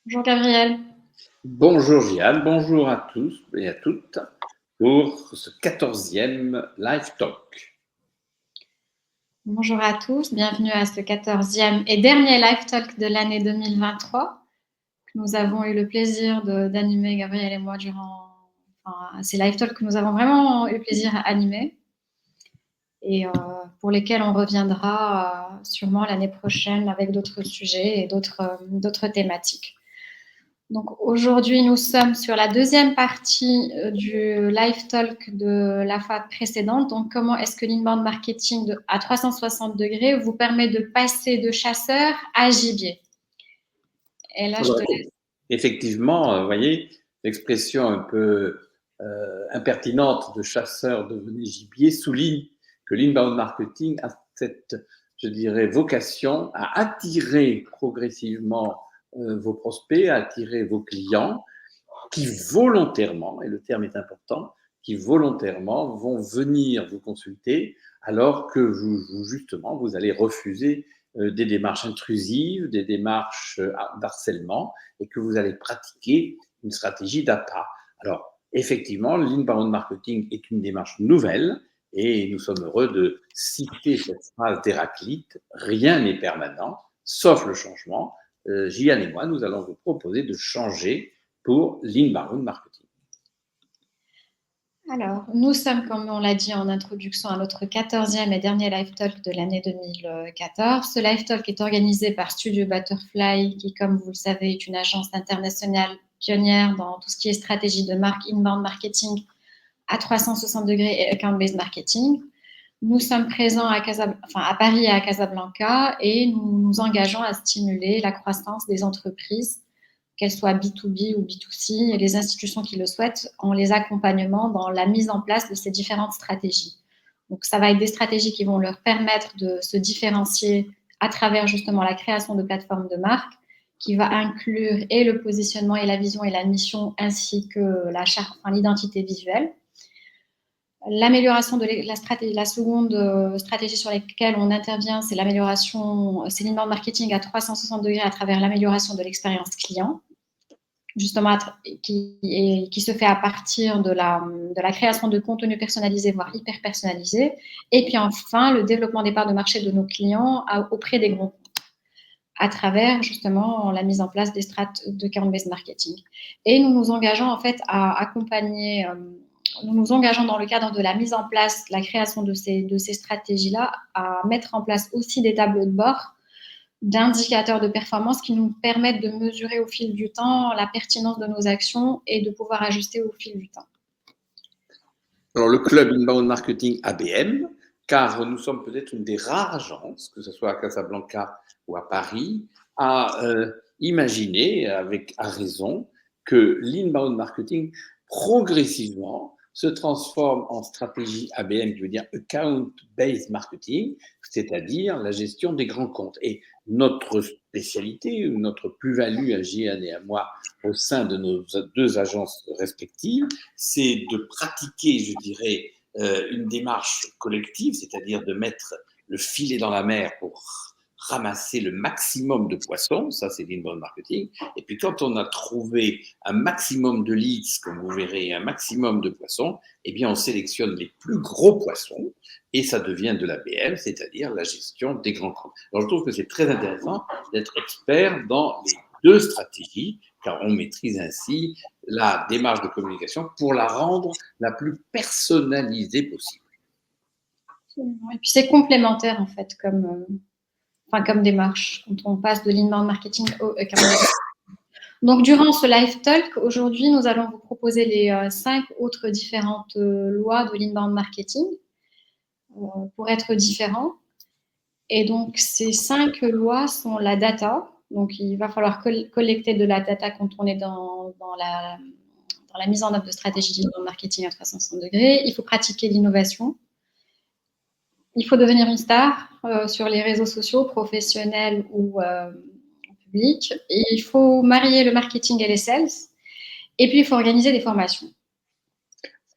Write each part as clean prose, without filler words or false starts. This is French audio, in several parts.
Bonjour Gabriel. Bonjour Jeanne, bonjour à tous et à toutes pour ce 14e Live Talk. Bonjour à tous, bienvenue à ce 14e et dernier Live Talk de l'année 2023 que nous avons eu le plaisir d'animer, Gabriel et moi, durant ces Live Talks que nous avons vraiment eu le plaisir à animer et pour lesquels on reviendra sûrement l'année prochaine avec d'autres sujets et d'autres thématiques. Donc aujourd'hui, nous sommes sur la deuxième partie du live talk de la fois précédente. Donc, comment est-ce que l'inbound marketing à 360 degrés vous permet de passer de chasseur à gibier? Et là, je te laisse. Effectivement, vous voyez, l'expression un peu impertinente de chasseur devenu gibier souligne que l'inbound marketing a cette, je dirais, vocation à attirer progressivement vos prospects, à attirer vos clients qui volontairement, et le terme est important, qui volontairement vont venir vous consulter alors que justement, vous allez refuser des démarches intrusives, des démarches d'harcèlement et que vous allez pratiquer une stratégie d'appât. Alors, effectivement, l'inbound marketing est une démarche nouvelle et nous sommes heureux de citer cette phrase d'Héraclite, rien n'est permanent, sauf le changement. Gian et moi, nous allons vous proposer de changer pour l'inbound marketing. Alors, nous sommes, comme on l'a dit en introduction, à notre 14e et dernier Live Talk de l'année 2014. Ce Live Talk est organisé par Studio Butterfly, qui, comme vous le savez, est une agence internationale pionnière dans tout ce qui est stratégie de marque, inbound marketing à 360 degrés et account-based marketing. Nous sommes présents à Paris et à Casablanca et nous nous engageons à stimuler la croissance des entreprises, qu'elles soient B2B ou B2C, et les institutions qui le souhaitent, en les accompagnement dans la mise en place de ces différentes stratégies. Donc, ça va être des stratégies qui vont leur permettre de se différencier à travers justement la création de plateformes de marque, qui va inclure et le positionnement et la vision et la mission, ainsi que l'identité visuelle. L'amélioration de la seconde stratégie sur laquelle on intervient, c'est l'inbound marketing à 360 degrés à travers l'amélioration de l'expérience client, justement qui se fait à partir de la création de contenus personnalisés, voire hyper personnalisés. Et puis enfin, le développement des parts de marché de nos clients auprès des grands comptes, à travers justement la mise en place des strates de account-based marketing. Et nous nous engageons en fait à accompagner, nous nous engageons dans le cadre de la mise en place, la création de ces stratégies-là, à mettre en place aussi des tableaux de bord d'indicateurs de performance qui nous permettent de mesurer au fil du temps la pertinence de nos actions et de pouvoir ajuster au fil du temps. Alors, le club Inbound Marketing ABM, car nous sommes peut-être une des rares agences, que ce soit à Casablanca ou à Paris, à imaginer, à raison, que l'inbound marketing, progressivement, se transforme en stratégie ABM, qui veut dire Account-Based Marketing, c'est-à-dire la gestion des grands comptes. Et notre spécialité, ou notre plus-value à Gian et à moi, au sein de nos deux agences respectives, c'est de pratiquer, je dirais, une démarche collective, c'est-à-dire de mettre le filet dans la mer pour ramasser le maximum de poissons, ça c'est l'inbound marketing, et puis quand on a trouvé un maximum de leads, comme vous verrez, un maximum de poissons, eh bien on sélectionne les plus gros poissons, et ça devient de la BM, c'est-à-dire la gestion des grands comptes. Alors je trouve que c'est très intéressant d'être expert dans les deux stratégies, car on maîtrise ainsi la démarche de communication pour la rendre la plus personnalisée possible. Et puis c'est complémentaire en fait comme démarche quand on passe de l'inbound marketing au account. Donc durant ce live talk, aujourd'hui, nous allons vous proposer les 5 autres différentes lois de l'inbound marketing pour être différents. Et donc ces 5 lois sont la data. Donc il va falloir collecter de la data quand on est dans la mise en œuvre de stratégies d'inbound marketing à 360 degrés. Il faut pratiquer l'innovation. Il faut devenir une star sur les réseaux sociaux, professionnels ou public. Et il faut marier le marketing et les sales. Et puis, il faut organiser des formations.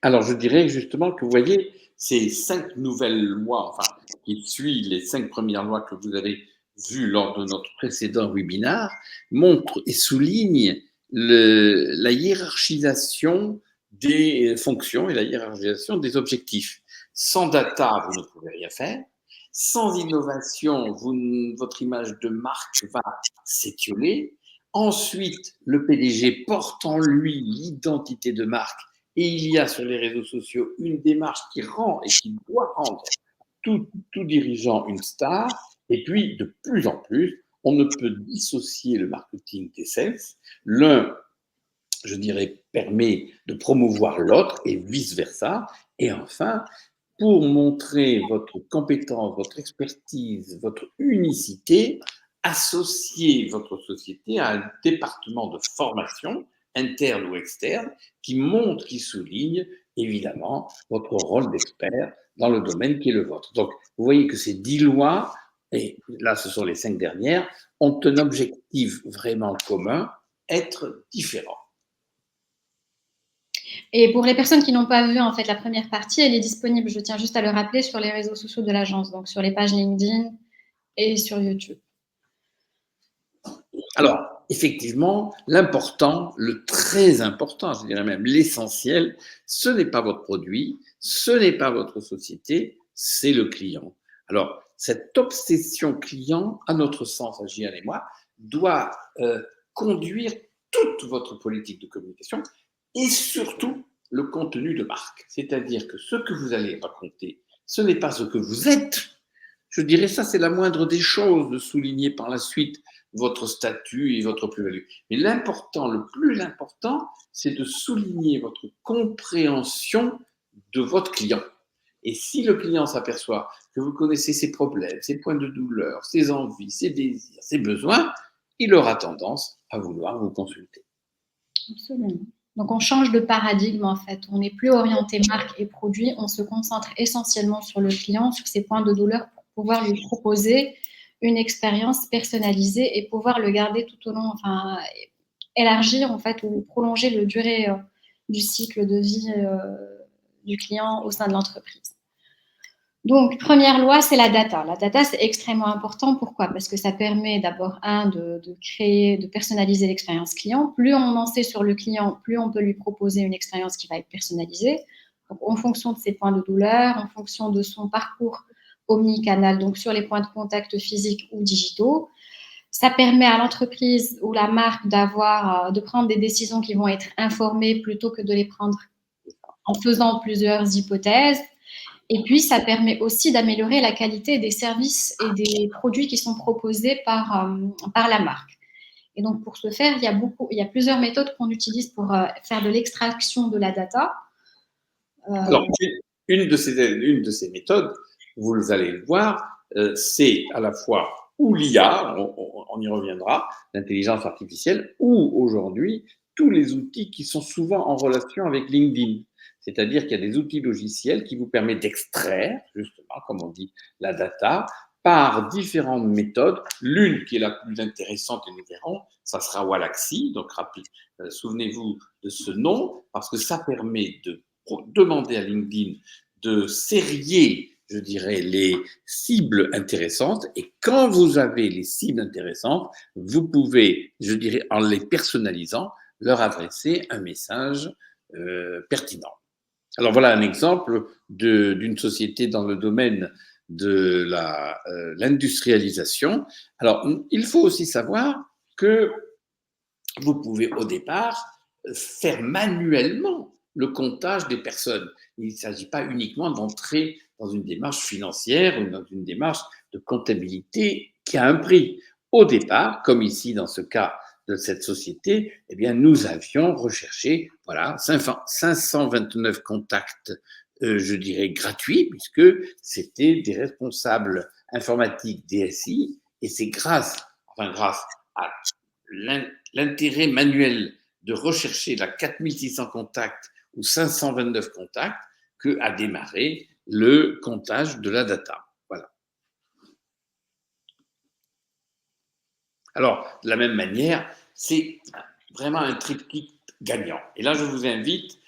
Alors, je dirais justement que vous voyez, ces 5 nouvelles lois, enfin, qui suivent les 5 premières lois que vous avez vu lors de notre précédent webinaire, montre et souligne la hiérarchisation des fonctions et la hiérarchisation des objectifs. Sans data, vous ne pouvez rien faire. Sans innovation, votre image de marque va s'étioler. Ensuite, le PDG porte en lui l'identité de marque et il y a sur les réseaux sociaux une démarche qui rend et qui doit rendre tout dirigeant une star. Et puis, de plus en plus, on ne peut dissocier le marketing des sales. L'un, je dirais, permet de promouvoir l'autre et vice-versa. Et enfin, pour montrer votre compétence, votre expertise, votre unicité, associez votre société à un département de formation, interne ou externe, qui montre, qui souligne évidemment votre rôle d'expert dans le domaine qui est le vôtre. Donc, vous voyez que ces 10 lois, et là ce sont les 5 dernières, ont un objectif vraiment commun, être différents. Et pour les personnes qui n'ont pas vu en fait la première partie, elle est disponible, je tiens juste à le rappeler, sur les réseaux sociaux de l'agence, donc sur les pages LinkedIn et sur YouTube. Alors, effectivement, l'important, le très important, je dirais même l'essentiel, ce n'est pas votre produit, ce n'est pas votre société, c'est le client. Alors, cette obsession client, à notre sens, à Gian et moi, doit conduire toute votre politique de communication et surtout le contenu de marque. C'est-à-dire que ce que vous allez raconter, ce n'est pas ce que vous êtes. Je dirais ça, c'est la moindre des choses de souligner par la suite votre statut et votre plus-value. Mais l'important, le plus important, c'est de souligner votre compréhension de votre client. Et si le client s'aperçoit que vous connaissez ses problèmes, ses points de douleur, ses envies, ses désirs, ses besoins, il aura tendance à vouloir vous consulter. Absolument. Donc, on change de paradigme, en fait. On n'est plus orienté marque et produit. On se concentre essentiellement sur le client, sur ses points de douleur, pour pouvoir lui proposer une expérience personnalisée et pouvoir le garder tout au long, enfin, élargir, en fait, ou prolonger le durée du cycle de vie du client au sein de l'entreprise. Donc, première loi, c'est la data. La data, c'est extrêmement important. Pourquoi? Parce que ça permet d'abord, de créer, de personnaliser l'expérience client. Plus on en sait sur le client, plus on peut lui proposer une expérience qui va être personnalisée. Donc, en fonction de ses points de douleur, en fonction de son parcours omnicanal, donc sur les points de contact physiques ou digitaux. Ça permet à l'entreprise ou la marque de prendre des décisions qui vont être informées plutôt que de les prendre en faisant plusieurs hypothèses. Et puis, ça permet aussi d'améliorer la qualité des services et des produits qui sont proposés par la marque. Et donc, pour ce faire, il y a plusieurs méthodes qu'on utilise pour faire de l'extraction de la data. Alors, une de ces méthodes, vous allez le voir, c'est à la fois ou l'IA, on y reviendra, l'intelligence artificielle, ou aujourd'hui, tous les outils qui sont souvent en relation avec LinkedIn. C'est-à-dire qu'il y a des outils logiciels qui vous permettent d'extraire, justement, comme on dit, la data, par différentes méthodes. L'une qui est la plus intéressante, et nous verrons, ça sera Wallaxy. Donc, souvenez-vous de ce nom, parce que ça permet de demander à LinkedIn de sérier, je dirais, les cibles intéressantes. Et quand vous avez les cibles intéressantes, vous pouvez, je dirais, en les personnalisant, leur adresser un message pertinent. Alors voilà un exemple d'une société dans le domaine de l'industrialisation. Alors, il faut aussi savoir que vous pouvez au départ faire manuellement le comptage des personnes. Il ne s'agit pas uniquement d'entrer dans une démarche financière ou dans une démarche de comptabilité qui a un prix. Au départ, comme ici dans ce cas de cette société, eh bien, nous avions recherché 529 contacts, je dirais, gratuits, puisque c'était des responsables informatiques DSI, et c'est grâce à l'intérêt manuel de rechercher la 4600 contacts ou 529 contacts qu'a démarré le comptage de la data. Voilà. Alors, de la même manière, c'est vraiment un triptyque gagnant. Et là, je vous invite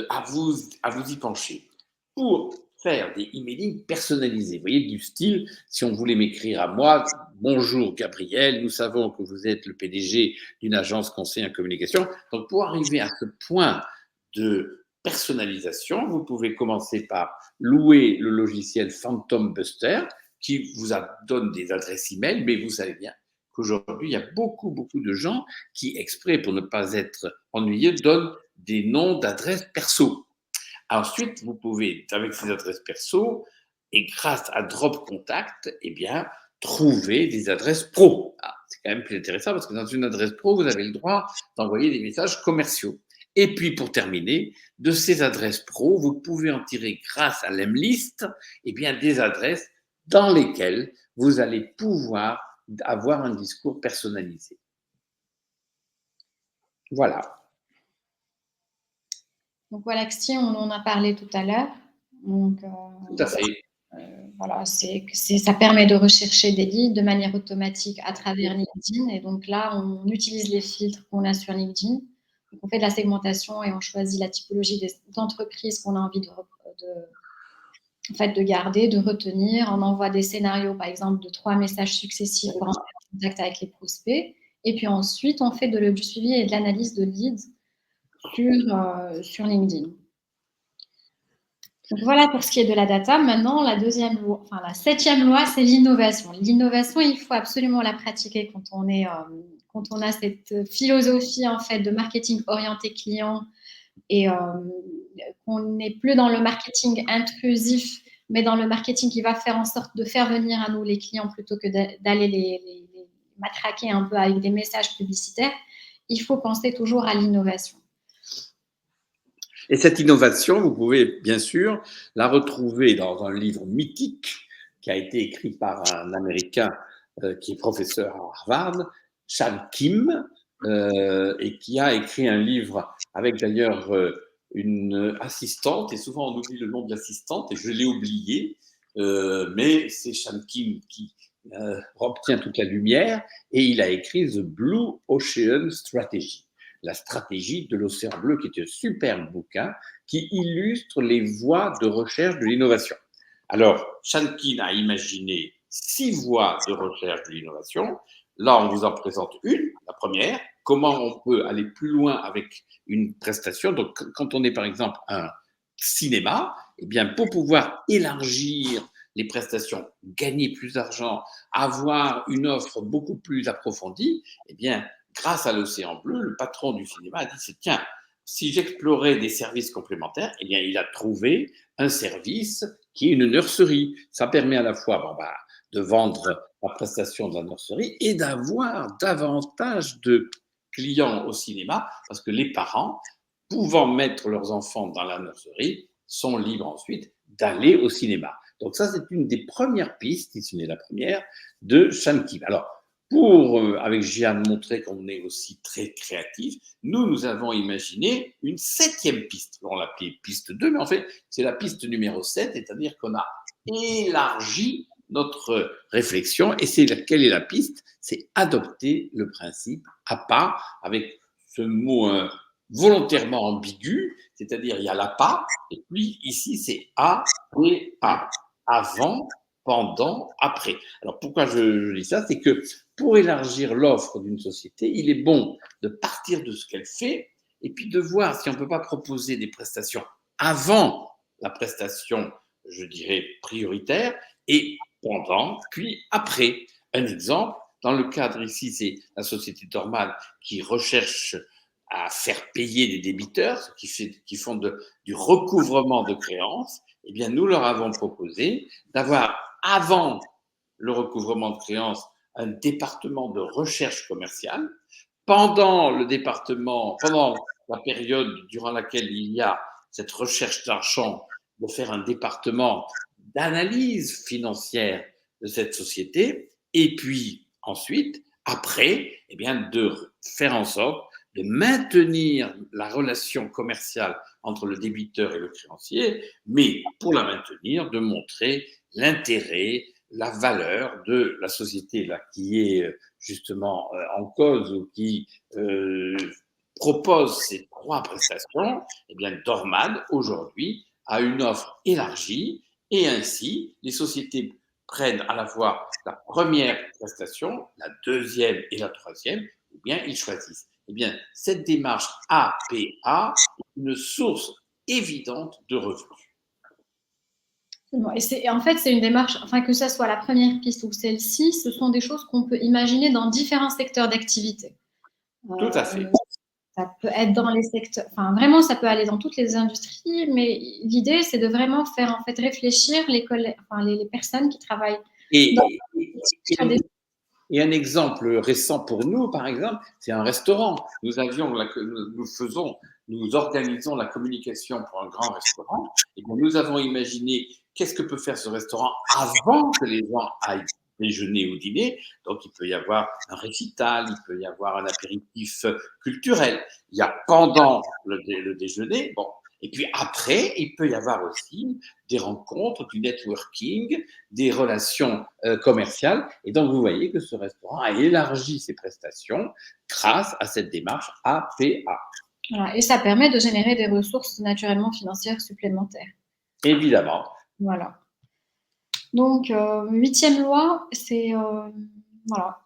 à vous y pencher. Pour faire des emailing personnalisés. Vous voyez, du style, si on voulait m'écrire à moi, bonjour Gabriel, nous savons que vous êtes le PDG d'une agence conseil en communication. Donc, pour arriver à ce point de personnalisation, vous pouvez commencer par louer le logiciel Phantom Buster qui vous donne des adresses email, mais vous savez bien qu'aujourd'hui, il y a beaucoup, beaucoup de gens qui, exprès pour ne pas être ennuyeux, donnent des noms d'adresses perso. Ensuite, vous pouvez, avec ces adresses perso, et grâce à Drop Contact, eh bien, trouver des adresses pro. Ah, c'est quand même plus intéressant parce que dans une adresse pro, vous avez le droit d'envoyer des messages commerciaux. Et puis, pour terminer, de ces adresses pro, vous pouvez en tirer, grâce à l'Emlist, eh bien, des adresses dans lesquelles vous allez pouvoir avoir un discours personnalisé. Voilà. Donc voilà, Xi, on en a parlé tout à l'heure. Donc, tout à fait. Voilà, ça permet de rechercher des leads de manière automatique à travers LinkedIn. Et donc là, on utilise les filtres qu'on a sur LinkedIn. Donc on fait de la segmentation et on choisit la typologie d'entreprises qu'on a envie de garder, de retenir. On envoie des scénarios, par exemple, de 3 messages successifs pour entrer en contact avec les prospects. Et puis ensuite, on fait du suivi et de l'analyse de leads sur LinkedIn. Donc voilà pour ce qui est de la data. Maintenant, la 7e loi, c'est l'innovation. L'innovation, il faut absolument la pratiquer quand on a cette philosophie en fait de marketing orienté client et qu'on n'est plus dans le marketing intrusif, mais dans le marketing qui va faire en sorte de faire venir à nous les clients plutôt que d'aller les matraquer un peu avec des messages publicitaires. Il faut penser toujours à l'innovation. Et cette innovation, vous pouvez bien sûr la retrouver dans un livre mythique qui a été écrit par un Américain qui est professeur à Harvard, Chan Kim, et qui a écrit un livre avec d'ailleurs une assistante, et souvent on oublie le nom de l'assistante, et je l'ai oublié, mais c'est Chan Kim qui obtient toute la lumière, et il a écrit The Blue Ocean Strategy, la stratégie de l'océan bleu, qui est un superbe bouquin qui illustre les voies de recherche de l'innovation. Alors, Shankin a imaginé 6 voies de recherche de l'innovation. Là, on vous en présente une, la première. Comment on peut aller plus loin avec une prestation. Donc, quand on est par exemple un cinéma, eh bien, pour pouvoir élargir les prestations, gagner plus d'argent, avoir une offre beaucoup plus approfondie, eh bien, grâce à l'océan bleu, le patron du cinéma a dit, tiens, si j'explorais des services complémentaires, eh bien, il a trouvé un service qui est une nurserie. Ça permet à la fois de vendre la prestation de la nurserie et d'avoir davantage de clients au cinéma, parce que les parents, pouvant mettre leurs enfants dans la nurserie, sont libres ensuite d'aller au cinéma. Donc ça, c'est une des premières pistes, si ce n'est la première, de Shan Kim. Alors, avec Gian, montrer qu'on est aussi très créatif, nous avons imaginé une 7e piste. On l'appelait piste 2, mais en fait, c'est la piste numéro 7, c'est-à-dire qu'on a élargi notre réflexion. Et quelle est la piste? C'est adopter le principe à pas, avec ce mot volontairement ambigu, c'est-à-dire il y a la pas, et puis ici c'est A et A. Avant, pendant, après. Alors pourquoi je dis ça? C'est que pour élargir l'offre d'une société, il est bon de partir de ce qu'elle fait et puis de voir si on ne peut pas proposer des prestations avant la prestation, je dirais, prioritaire, et pendant, puis après. Un exemple, dans le cadre ici, c'est la société Dormal qui recherche à faire payer des débiteurs, qui font du recouvrement de créances. Eh bien, nous leur avons proposé d'avoir, avant le recouvrement de créances, un département de recherche commerciale. Pendant la période durant laquelle il y a cette recherche d'argent, de faire un département d'analyse financière de cette société. Et puis ensuite, après, eh bien, de faire en sorte de maintenir la relation commerciale entre le débiteur et le créancier, mais pour la maintenir, de montrer l'intérêt, la valeur de la société là, qui est justement en cause ou qui propose ces 3 prestations. Eh bien, Dorman, aujourd'hui, a une offre élargie Et ainsi, les sociétés prennent à la fois la première prestation, la deuxième et la troisième, ou bien ils choisissent. Eh bien, cette démarche APA est une source évidente de revenus. Et en fait, c'est une démarche, enfin, que ça soit la première piste ou celle-ci, ce sont des choses qu'on peut imaginer dans différents secteurs d'activité. Tout à fait. Ça peut être dans les secteurs, enfin, vraiment, ça peut aller dans toutes les industries, mais l'idée, c'est de vraiment faire, en fait, réfléchir les personnes qui travaillent Et, dans et, et un exemple récent pour nous, par exemple, c'est un restaurant. Nous organisons la communication pour un grand restaurant. Et bien, nous avons imaginé qu'est-ce que peut faire ce restaurant avant que les gens aillent déjeuner ou dîner. Donc, il peut y avoir un récital, il peut y avoir un apéritif culturel. Il y a pendant le déjeuner, bon. Et puis après, il peut y avoir aussi des rencontres, du networking, des relations commerciales. Et donc, vous voyez que ce restaurant a élargi ses prestations grâce à cette démarche APA. Voilà. Et ça permet de générer des ressources naturellement financières supplémentaires. Évidemment. Voilà. Donc, 8e loi, c'est voilà,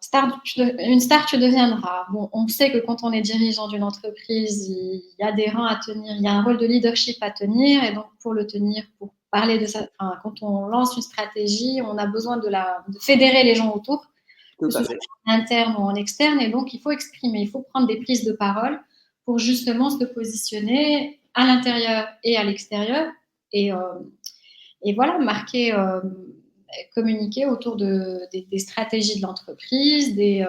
une star, tu deviendras. Bon, on sait que quand on est dirigeant d'une entreprise, il y a des rangs à tenir, il y a un rôle de leadership à tenir, et donc pour le tenir, pour parler de ça, enfin, quand on lance une stratégie, on a besoin de fédérer les gens autour, que ce soit en interne ou en externe, et donc il faut exprimer, il faut prendre des prises de parole pour justement se positionner à l'intérieur et à l'extérieur, et voilà, communiquer autour des stratégies de l'entreprise, des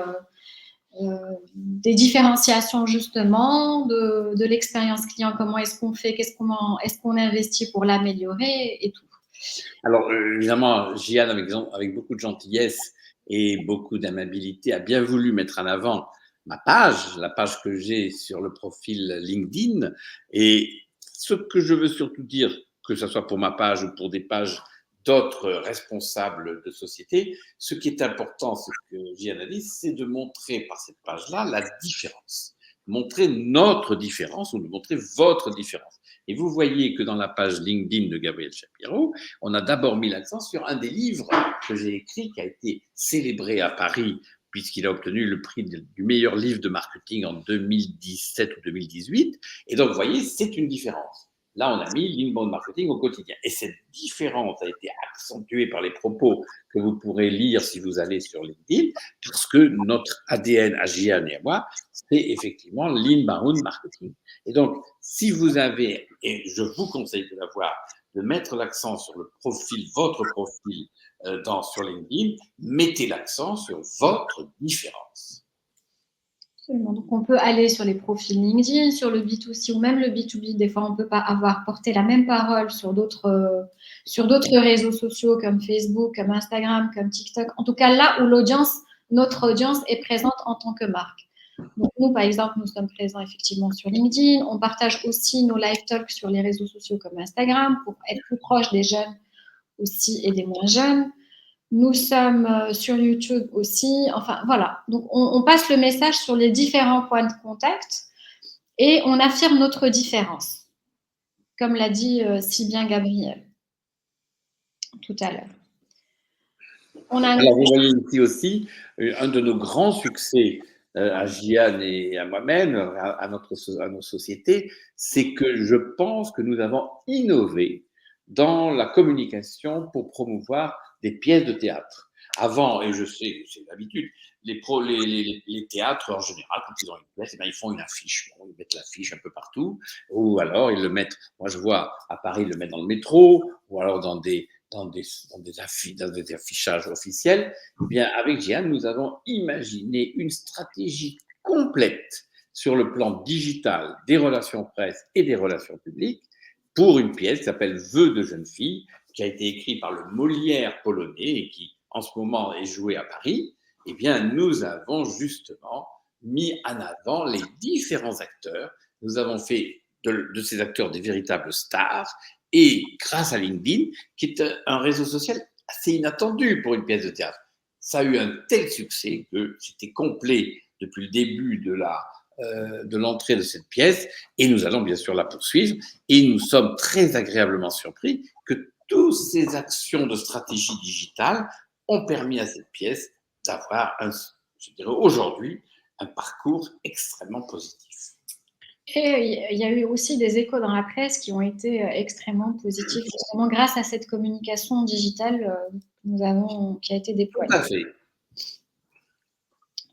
différenciations justement, de l'expérience client, comment est-ce qu'on fait, comment est-ce qu'on investit pour l'améliorer et tout. Alors, évidemment, Gian, avec beaucoup de gentillesse et beaucoup d'amabilité, a bien voulu mettre en avant ma page, la page que j'ai sur le profil LinkedIn. Et ce que je veux surtout dire, que ce soit pour ma page ou pour des pages d'autres responsables de société, ce qui est important, ce que Gian a dit, c'est de montrer par cette page-là la différence. Montrer notre différence ou de montrer votre différence. Et vous voyez que dans la page LinkedIn de Gabriel Shapiro, on a d'abord mis l'accent sur un des livres que j'ai écrit, qui a été célébré à Paris, puisqu'il a obtenu le prix du meilleur livre de marketing en 2017 ou 2018. Et donc, vous voyez, c'est une différence. Là, on a mis l'inbound marketing au quotidien. Et cette différence a été accentuée par les propos que vous pourrez lire si vous allez sur LinkedIn, parce que notre ADN à Gian et à moi, c'est effectivement l'inbound marketing. Et donc, si vous avez, et je vous conseille de l'avoir, de mettre l'accent sur le profil, votre profil sur LinkedIn, mettez l'accent sur votre différence. Absolument. Donc, on peut aller sur les profils LinkedIn, sur le B2C ou même le B2B. Des fois, on ne peut pas avoir porté la même parole sur d'autres réseaux sociaux comme Facebook, comme Instagram, comme TikTok. En tout cas, là où notre audience est présente en tant que marque. Donc, nous, par exemple, nous sommes présents effectivement sur LinkedIn. On partage aussi nos live talks sur les réseaux sociaux comme Instagram pour être plus proche des jeunes aussi et des moins jeunes. Nous sommes sur YouTube aussi. Enfin, voilà. Donc, on passe le message sur les différents points de contact et on affirme notre différence, comme l'a dit si bien Gabriel tout à l'heure. Alors, vous voyez ici aussi un de nos grands succès à Gian et à moi-même, à nos sociétés, c'est que je pense que nous avons innové dans la communication pour promouvoir des pièces de théâtre. Avant, et je sais, c'est l'habitude, les théâtres, en général, quand ils ont une pièce, ils font une affiche. Bon, ils mettent l'affiche un peu partout, ou alors ils le mettent, moi je vois à Paris, ils le mettent dans le métro, ou alors dans des affichages officiels. Eh bien, avec Gian, nous avons imaginé une stratégie complète sur le plan digital des relations presse et des relations publiques pour une pièce qui s'appelle Vœux de jeune fille, qui a été écrite par le Molière polonais et qui, en ce moment, est jouée à Paris. Eh bien, nous avons justement mis en avant les différents acteurs. Nous avons fait de ces acteurs des véritables stars et grâce à LinkedIn, qui est un réseau social assez inattendu pour une pièce de théâtre. Ça a eu un tel succès que c'était complet depuis le début de l'entrée de cette pièce et nous allons bien sûr la poursuivre et nous sommes très agréablement surpris que toutes ces actions de stratégie digitale ont permis à cette pièce d'avoir, je dirais aujourd'hui, un parcours extrêmement positif. Et il y a eu aussi des échos dans la presse qui ont été extrêmement positifs, justement grâce à cette communication digitale qui a été déployée. Tout à fait.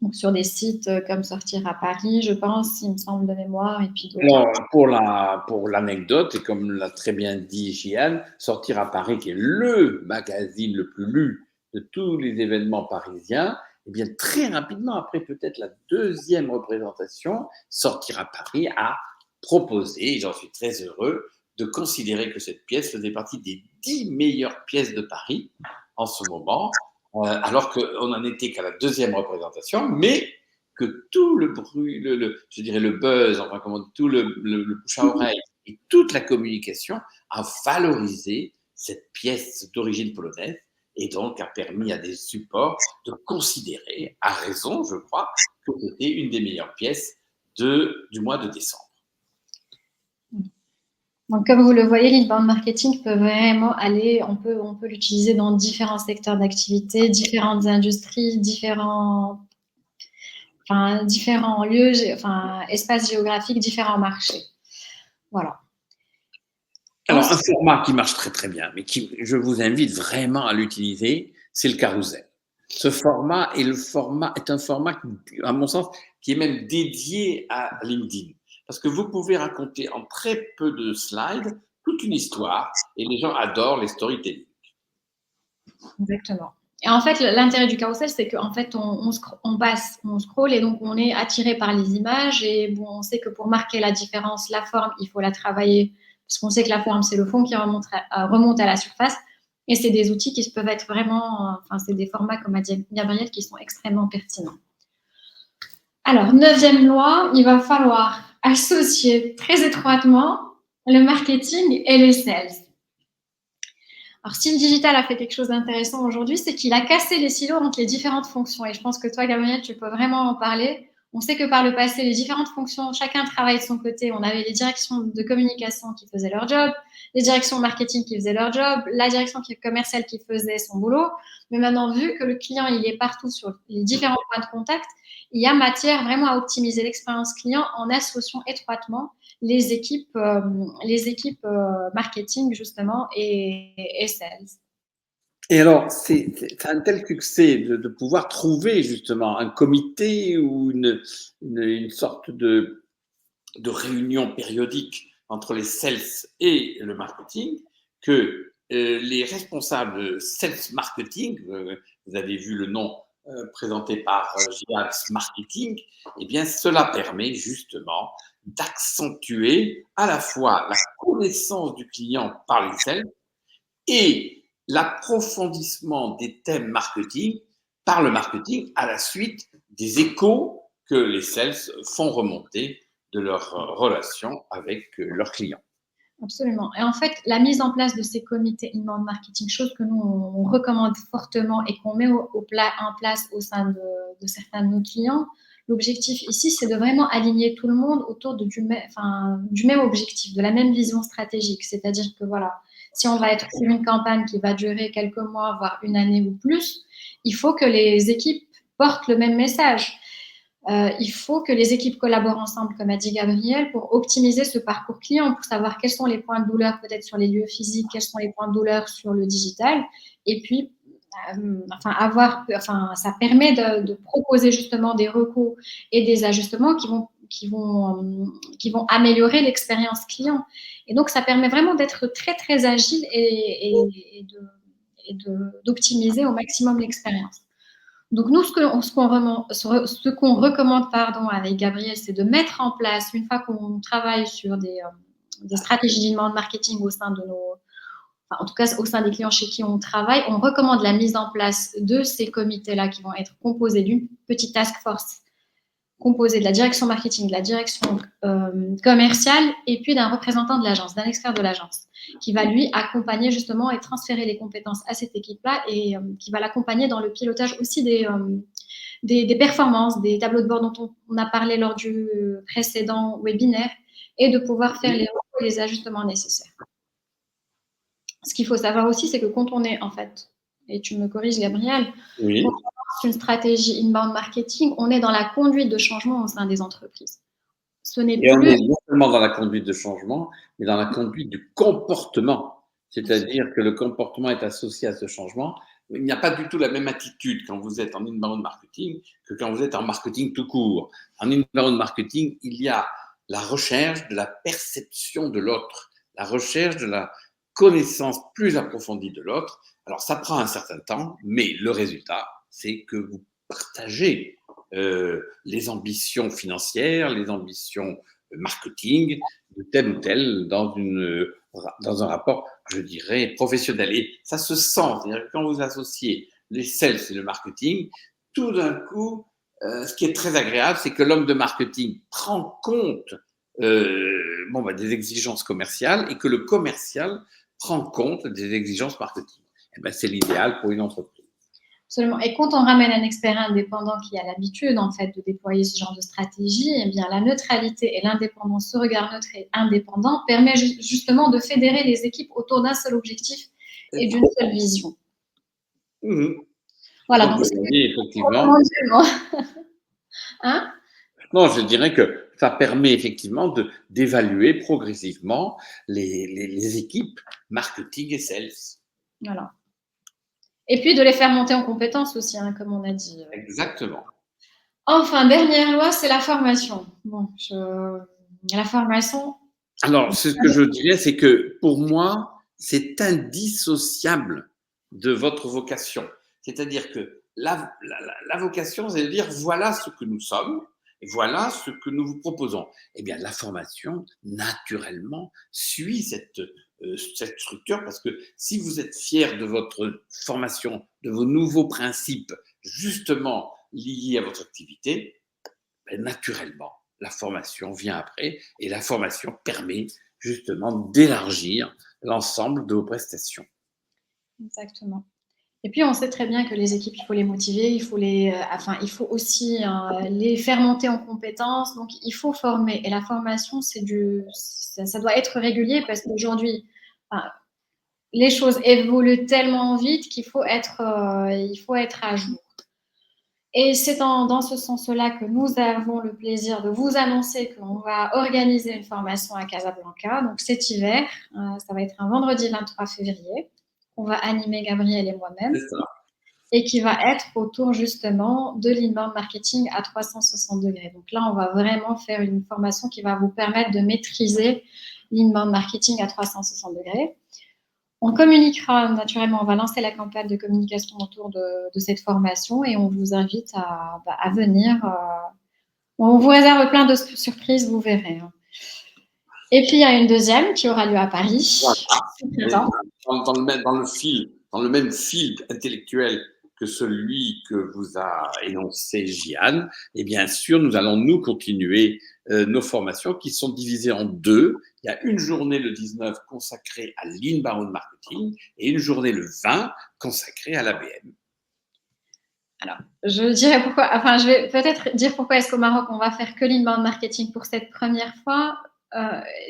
Donc, sur des sites comme Sortir à Paris, je pense, il me semble de mémoire, et puis d'autres. Alors, pour l'anecdote, et comme l'a très bien dit Jeanne, Sortir à Paris, qui est le magazine le plus lu de tous les événements parisiens, et bien très rapidement, après peut-être la deuxième représentation, Sortir à Paris a proposé, et j'en suis très heureux, de considérer que cette pièce faisait partie des 10 meilleures pièces de Paris en ce moment, alors qu'on n'en était qu'à la deuxième représentation, mais que tout le bruit, je dirais le buzz, enfin comment on dit, tout le bouche à oreille et toute la communication a valorisé cette pièce d'origine polonaise et donc a permis à des supports de considérer, à raison, je crois, que c'était une des meilleures pièces du mois de décembre. Donc, comme vous le voyez, l'inbound marketing peut vraiment aller, on peut l'utiliser dans différents secteurs d'activité, différentes industries, différents lieux, espaces géographiques, différents marchés. Voilà. Alors, un format qui marche très très bien, mais je vous invite vraiment à l'utiliser, c'est le carrousel. Ce format est un format, à mon sens, qui est même dédié à LinkedIn. Parce que vous pouvez raconter en très peu de slides toute une histoire et les gens adorent les storytelling. Exactement. Et en fait, l'intérêt du carrousel, c'est qu'en fait, on scroll et donc on est attiré par les images. Et bon, on sait que pour marquer la différence, la forme, il faut la travailler parce qu'on sait que la forme, c'est le fond qui remonte à la surface. Et c'est des outils qui peuvent être vraiment, c'est des formats, comme a dit Gabriel, qui sont extrêmement pertinents. Alors, 9e loi, il va falloir associer très étroitement le marketing et les sales. Alors, si le digital a fait quelque chose d'intéressant aujourd'hui, c'est qu'il a cassé les silos entre les différentes fonctions. Et je pense que toi, Gabriel, tu peux vraiment en parler. On sait que par le passé, les différentes fonctions, chacun travaille de son côté. On avait les directions de communication qui faisaient leur job, les directions marketing qui faisaient leur job, la direction commerciale qui faisait son boulot. Mais maintenant, vu que le client, il est partout sur les différents points de contact, il y a matière vraiment à optimiser l'expérience client en associant étroitement les équipes marketing, justement, et sales. Et alors, c'est un tel succès de pouvoir trouver justement un comité ou une sorte de réunion périodique entre les sales et le marketing que les responsables sales marketing, vous avez vu le nom présenté par JAX Marketing, eh bien, cela permet justement d'accentuer à la fois la connaissance du client par les sales et l'approfondissement des thèmes marketing par le marketing à la suite des échos que les sales font remonter de leur relation avec leurs clients. Absolument. Et en fait, la mise en place de ces comités inbound marketing, chose que nous, on recommande fortement et qu'on met en place au sein de certains de nos clients, l'objectif ici, c'est de vraiment aligner tout le monde autour du même objectif, de la même vision stratégique. C'est-à-dire que voilà, si on va être sur une campagne qui va durer quelques mois, voire une année ou plus, il faut que les équipes portent le même message. Il faut que les équipes collaborent ensemble, comme a dit Gabriel, pour optimiser ce parcours client, pour savoir quels sont les points de douleur peut-être sur les lieux physiques, quels sont les points de douleur sur le digital. Et puis, ça permet de proposer justement des recours et des ajustements qui vont améliorer l'expérience client. Et donc, ça permet vraiment d'être très, très agile et d'optimiser au maximum l'expérience. Donc, nous, ce qu'on recommande avec Gabriel, c'est de mettre en place, une fois qu'on travaille sur des stratégies d'inbound marketing au sein de en tout cas au sein des clients chez qui on travaille, on recommande la mise en place de ces comités-là qui vont être composés d'une petite task force composée de la direction marketing, de la direction commerciale et puis d'un représentant de l'agence, d'un expert de l'agence qui va lui accompagner justement et transférer les compétences à cette équipe-là et qui va l'accompagner dans le pilotage aussi des performances, des tableaux de bord dont on a parlé lors du précédent webinaire et de pouvoir faire les ajustements nécessaires. Ce qu'il faut savoir aussi, c'est que quand on est, en fait, et tu me corriges, Gabriel, Oui. quand on lance une stratégie inbound marketing, on est dans la conduite de changement au sein des entreprises. Ce n'est Et on plus… est non seulement dans la conduite de changement, mais dans la conduite du comportement. C'est-à-dire que le comportement est associé à ce changement. Il n'y a pas du tout la même attitude quand vous êtes en inbound marketing que quand vous êtes en marketing tout court. En inbound marketing, il y a la recherche de la perception de l'autre, la recherche de la connaissance plus approfondie de l'autre. Alors, ça prend un certain temps, mais le résultat, c'est que vous partagez les ambitions financières, les ambitions marketing de tel ou tel dans un rapport, je dirais, professionnel. Et ça se sent, c'est-à-dire que quand vous associez les sales et le marketing, tout d'un coup, ce qui est très agréable, c'est que l'homme de marketing prend compte des exigences commerciales et que le commercial prend compte des exigences marketing. Et ben, c'est l'idéal pour une entreprise. Absolument. Et quand on ramène un expert indépendant qui a l'habitude, en fait, de déployer ce genre de stratégie, eh bien, la neutralité et l'indépendance, ce regard neutre et indépendant, permet justement de fédérer les équipes autour d'un seul objectif et d'une seule vision. Mmh. Voilà. Donc, Donc, oui, effectivement. Hein? Non, je dirais que ça permet effectivement d'évaluer progressivement les équipes marketing et sales. Voilà. Et puis de les faire monter en compétences aussi, hein, comme on a dit. Exactement. Enfin, dernière loi, c'est la formation. Bon, la formation. Alors, ce que je dirais, c'est que pour moi, c'est indissociable de votre vocation. C'est-à-dire que la vocation, c'est de dire voilà ce que nous sommes et voilà ce que nous vous proposons. Eh bien, la formation, naturellement, suit cette structure parce que si vous êtes fier de votre formation, de vos nouveaux principes, justement liés à votre activité, ben, naturellement, la formation vient après et la formation permet justement d'élargir l'ensemble de vos prestations. Exactement. Et puis, on sait très bien que les équipes, il faut les motiver, il faut aussi les faire monter en compétences. Donc, il faut former. Et la formation, ça doit être régulier parce qu'aujourd'hui, les choses évoluent tellement vite qu'il faut être à jour. Et c'est dans ce sens-là que nous avons le plaisir de vous annoncer qu'on va organiser une formation à Casablanca. Donc, cet hiver, ça va être un vendredi 23 février. On va animer Gabriel et moi-même. C'est ça. Et qui va être autour justement de l'inbound marketing à 360 degrés. Donc là, on va vraiment faire une formation qui va vous permettre de maîtriser l'inbound marketing à 360 degrés. On communiquera naturellement, on va lancer la campagne de communication autour de cette formation et on vous invite à venir. On vous réserve plein de surprises, vous verrez. Et puis, il y a une deuxième qui aura lieu à Paris. Voilà. Dans le même fil intellectuel que celui que vous a énoncé Jeanne, et bien sûr, nous allons nous continuer nos formations qui sont divisées en deux. Il y a une journée le 19 consacrée à l'inbound marketing et une journée le 20 consacrée à l'ABM. Alors, je vais peut-être dire pourquoi est-ce qu'au Maroc, on va faire que l'inbound marketing pour cette première fois.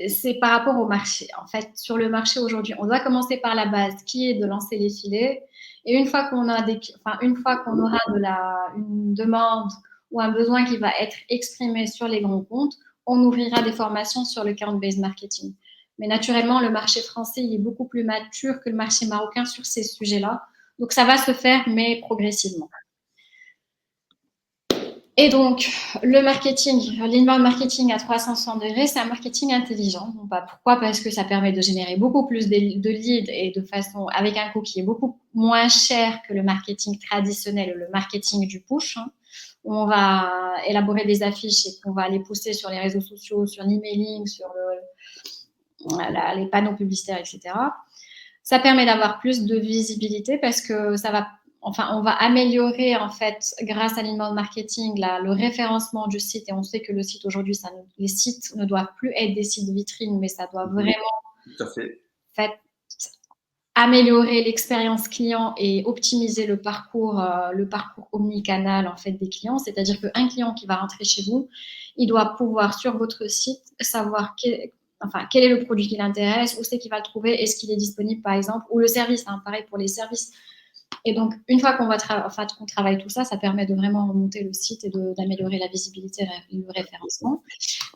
C'est par rapport au marché. En fait, sur le marché aujourd'hui, on doit commencer par la base, qui est de lancer les filets. Et une fois qu'on aura une demande ou un besoin qui va être exprimé sur les grands comptes, on ouvrira des formations sur le count-based marketing. Mais naturellement, le marché français il est beaucoup plus mature que le marché marocain sur ces sujets-là. Donc, ça va se faire, mais progressivement. Et donc, le marketing, l'inbound marketing à 360 degrés, c'est un marketing intelligent. Pourquoi? Parce que ça permet de générer beaucoup plus de leads et avec un coût qui est beaucoup moins cher que le marketing traditionnel, le marketing du push. On va élaborer des affiches et qu'on va les poster sur les réseaux sociaux, sur l'emailing, sur les panneaux publicitaires, etc. Ça permet d'avoir plus de visibilité parce que on va améliorer en fait grâce à l'inbound marketing le référencement du site et on sait que le site aujourd'hui, les sites ne doivent plus être des sites vitrines, mais ça doit vraiment Tout à fait. Améliorer l'expérience client et optimiser le parcours omnicanal en fait des clients. C'est-à-dire qu'un client qui va rentrer chez vous, il doit pouvoir sur votre site savoir enfin, quel est le produit qui l'intéresse, où c'est qu'il va le trouver, est-ce qu'il est disponible, par exemple, ou le service, hein, pareil pour les services. Et donc, une fois qu'on qu'on travaille tout ça, ça permet de vraiment remonter le site et d'améliorer la visibilité et le référencement.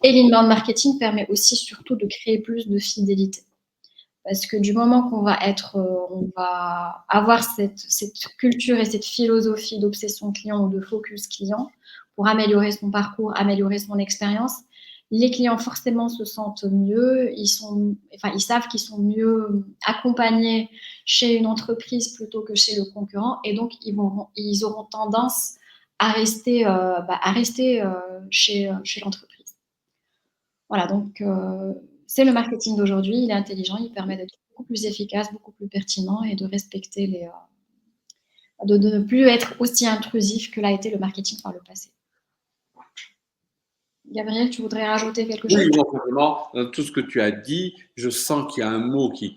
Et l'inbound marketing permet aussi surtout de créer plus de fidélité. Parce que du moment qu'on va on va avoir cette culture et cette philosophie d'obsession client ou de focus client pour améliorer son parcours, améliorer son expérience, les clients forcément se sentent mieux, ils savent qu'ils sont mieux accompagnés chez une entreprise plutôt que chez le concurrent, et donc ils auront tendance à rester, chez l'entreprise. Voilà, donc c'est le marketing d'aujourd'hui, il est intelligent, il permet d'être beaucoup plus efficace, beaucoup plus pertinent et de respecter de ne plus être aussi intrusif que l'a été le marketing par le passé. Gabriel, tu voudrais rajouter quelque chose? Oui, simplement, dans tout ce que tu as dit, je sens qu'il y a un mot qui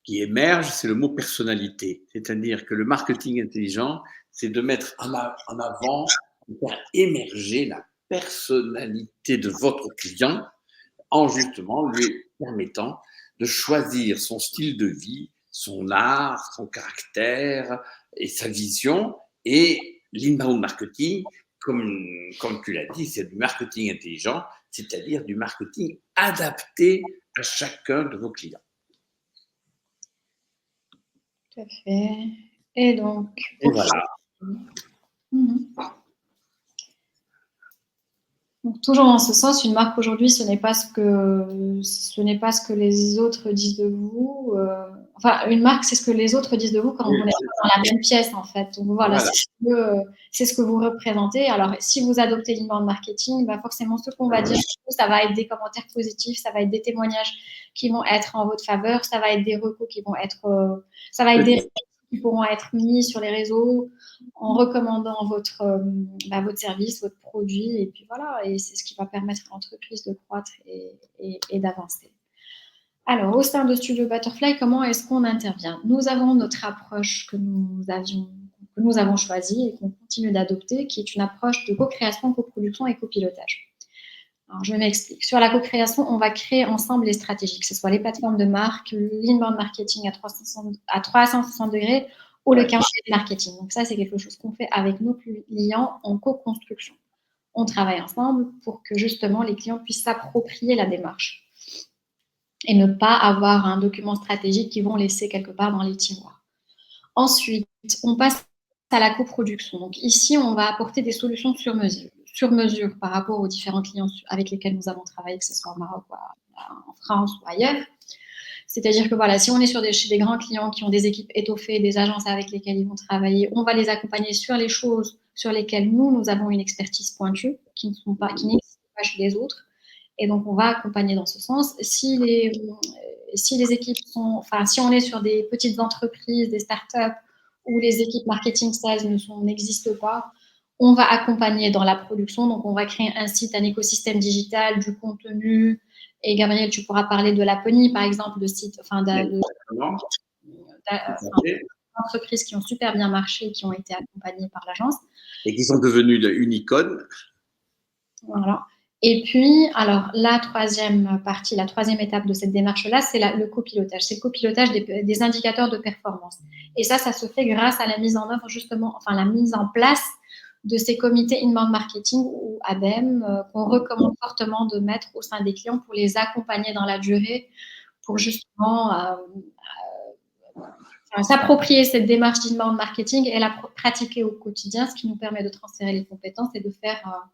émerge, c'est le mot personnalité. C'est-à-dire que le marketing intelligent, c'est de mettre en avant, de faire émerger la personnalité de votre client en justement lui permettant de choisir son style de vie, son art, son caractère et sa vision. Et l'inbound marketing, comme tu l'as dit, c'est du marketing intelligent, c'est-à-dire du marketing adapté à chacun de vos clients. Tout à fait. Et donc, et voilà. Donc, toujours dans ce sens, une marque aujourd'hui, ce n'est pas ce que les autres disent de vous. Enfin, une marque, c'est ce que les autres disent de vous quand vous n'êtes pas dans la même pièce, en fait. Donc voilà, c'est ce que vous représentez. Alors, si vous adoptez l'inbound marketing, bah forcément, ce qu'on va dire, ça va être des commentaires positifs, ça va être des témoignages qui vont être en votre faveur, ça va être des recos qui vont être, ça va être des qui pourront être mis sur les réseaux en recommandant votre service, votre produit, et puis voilà, et c'est ce qui va permettre à l'entreprise de croître et d'avancer. Alors, au sein de Studio Butterfly, comment est-ce qu'on intervient? Nous avons notre approche que nous avons choisie et qu'on continue d'adopter, qui est une approche de co-création, coproduction et copilotage. Alors, je m'explique. Sur la co-création, on va créer ensemble les stratégies, que ce soit les plateformes de marque, l'inbound marketing à 360 degrés ou le campaign marketing. Donc ça, c'est quelque chose qu'on fait avec nos clients en co-construction. On travaille ensemble pour que justement les clients puissent s'approprier la démarche et ne pas avoir un document stratégique qu'ils vont laisser quelque part dans les tiroirs. Ensuite, on passe à la coproduction. Donc ici, on va apporter des solutions sur mesure par rapport aux différents clients avec lesquels nous avons travaillé, que ce soit au Maroc, en France ou ailleurs. C'est-à-dire que voilà, si on est chez des grands clients qui ont des équipes étoffées, des agences avec lesquelles ils vont travailler, on va les accompagner sur les choses sur lesquelles nous avons une expertise pointue, qui n'existent pas chez les autres. Et donc, on va accompagner dans ce sens. Si les équipes si on est sur des petites entreprises, des startups, où les équipes marketing sales n'existent pas, on va accompagner dans la production. Donc, on va créer un site, un écosystème digital, du contenu. Et Gabriel, tu pourras parler de Laponie, par exemple, d'entreprises qui ont super bien marché, qui ont été accompagnées par l'agence. Et qui sont devenues une icône. Voilà. Et puis, alors, la troisième étape de cette démarche-là, c'est le copilotage. C'est le copilotage des indicateurs de performance. Et ça se fait grâce à la mise en œuvre, justement, la mise en place de ces comités inbound marketing ou ABM qu'on recommande fortement de mettre au sein des clients pour les accompagner dans la durée, pour justement s'approprier cette démarche d'inbound marketing et la pratiquer au quotidien, ce qui nous permet de transférer les compétences et de faire,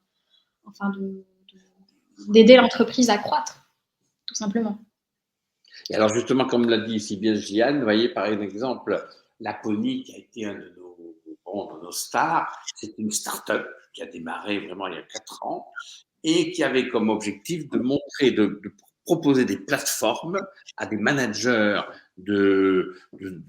d'aider l'entreprise à croître, tout simplement. Et alors justement, comme l'a dit si bien Gianne, vous voyez par exemple, Laponie qui a été un de nos stars, c'est une start-up qui a démarré vraiment il y a 4 ans et qui avait comme objectif de montrer, de proposer des plateformes à des managers de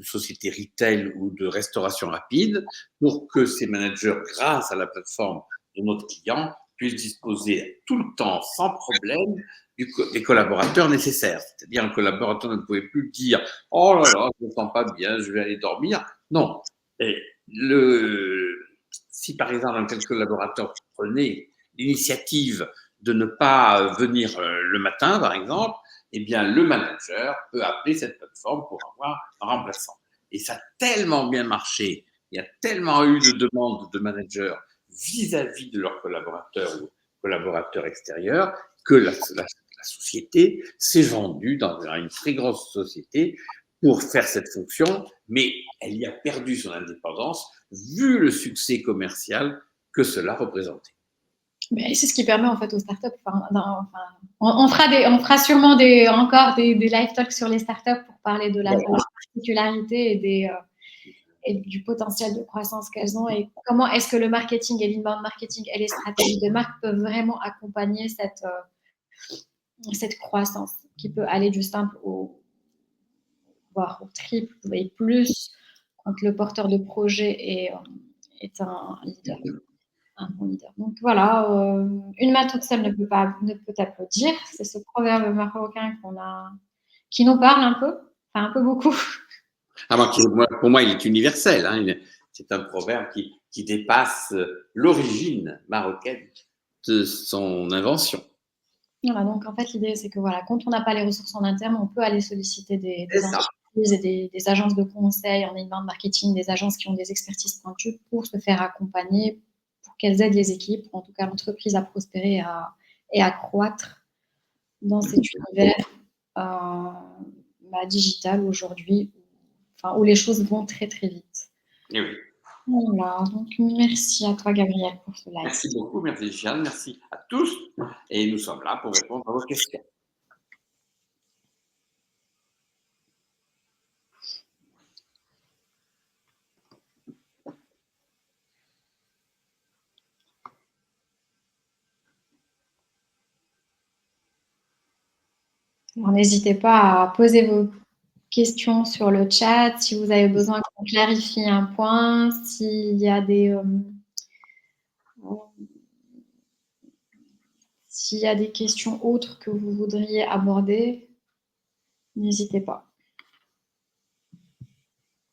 sociétés retail ou de restauration rapide pour que ces managers, grâce à la plateforme de notre client, puissent disposer tout le temps, sans problème, des collaborateurs nécessaires. C'est-à-dire un collaborateur ne pouvait plus dire « Oh là là, je ne me sens pas bien, je vais aller dormir ». Non. Et si par exemple un tel collaborateur prenait l'initiative de ne pas venir le matin, par exemple, eh bien, le manager peut appeler cette plateforme pour avoir un remplaçant. Et ça a tellement bien marché, il y a tellement eu de demandes de managers vis-à-vis de leurs collaborateurs ou collaborateurs extérieurs que la société s'est vendue dans une très grosse société pour faire cette fonction, mais elle y a perdu son indépendance vu le succès commercial que cela représentait. Mais c'est ce qui permet en fait aux startups. On fera sûrement encore des live talks sur les startups pour parler de la particularité et du potentiel de croissance qu'elles ont et comment est-ce que le marketing et l'inbound marketing et les stratégies de marque peuvent vraiment accompagner cette croissance qui peut aller du simple voire au triple et plus quand le porteur de projet est un leader. Un bon leader. Donc voilà, une main toute seule ne peut applaudir. C'est ce proverbe marocain qui nous parle un peu, enfin un peu beaucoup. Pour moi, il est universel. Hein. C'est un proverbe qui dépasse l'origine marocaine de son invention. Voilà, donc en fait, l'idée, c'est que voilà, quand on n'a pas les ressources en interne, on peut aller solliciter des entreprises et des agences de conseil en inbound marketing, des agences qui ont des expertises pointues pour se faire accompagner, pour qu'elles aident les équipes, en tout cas l'entreprise à prospérer et à croître dans cet univers digital aujourd'hui, où les choses vont très très vite. Et oui. Voilà, donc merci à toi Gabriel pour ce live. Merci beaucoup, merci Jeanne, merci à tous et nous sommes là pour répondre à vos questions. Alors, n'hésitez pas à poser vos questions sur le chat si vous avez besoin qu'on clarifie un point, s'il y a des questions autres que vous voudriez aborder, n'hésitez pas.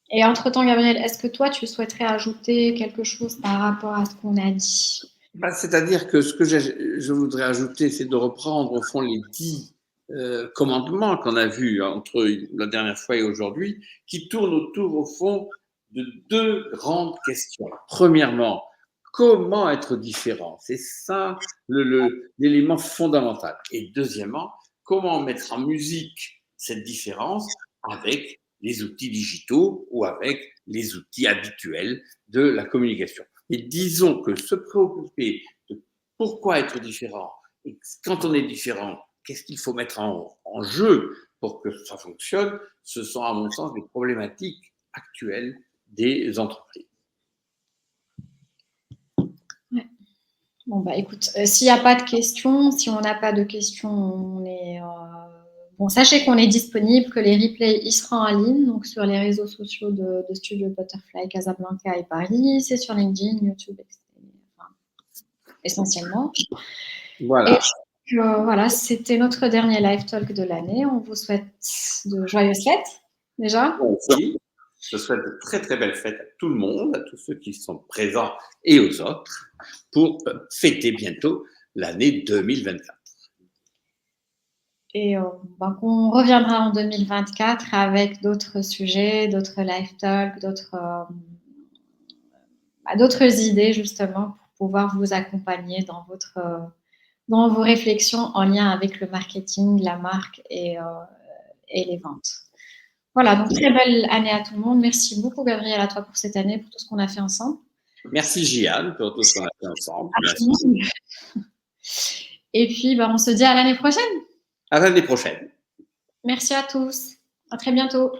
Et entre-temps, Gabriel, est-ce que toi, tu souhaiterais ajouter quelque chose par rapport à ce qu'on a dit? C'est-à-dire que ce que je voudrais ajouter, c'est de reprendre au fond les 10 commandements qu'on a vus entre la dernière fois et aujourd'hui, qui tournent autour au fond de 2 grandes questions. Premièrement, comment être différent? C'est ça l'élément fondamental. Et deuxièmement, comment mettre en musique cette différence avec les outils digitaux ou avec les outils habituels de la communication. Et disons que se préoccuper de pourquoi être différent et quand on est différent, qu'est-ce qu'il faut mettre en jeu pour que ça fonctionne, ce sont à mon sens des problématiques actuelles des entreprises. Ouais. Bon, écoute, s'il n'y a pas de questions, si on n'a pas de questions, on est... Bon, sachez qu'on est disponible, que les replays, ils seront en ligne, donc sur les réseaux sociaux de Studio Butterfly, Casablanca et Paris. C'est sur LinkedIn, YouTube, essentiellement. Voilà. Et voilà, c'était notre dernier live talk de l'année. On vous souhaite de joyeuses fêtes, déjà. Merci. Je souhaite de très très belles fêtes à tout le monde, à tous ceux qui sont présents et aux autres, pour fêter bientôt l'année 2024. Et on reviendra en 2024 avec d'autres sujets, d'autres live talks, d'autres idées justement pour pouvoir vous accompagner dans vos réflexions en lien avec le marketing, la marque et les ventes. Voilà, donc très belle année à tout le monde. Merci beaucoup Gabriel à toi pour cette année, pour tout ce qu'on a fait ensemble. Merci Jeanne pour tout ce qu'on a fait ensemble. Et puis, on se dit à l'année prochaine. À l'année prochaine. Merci à tous. À très bientôt.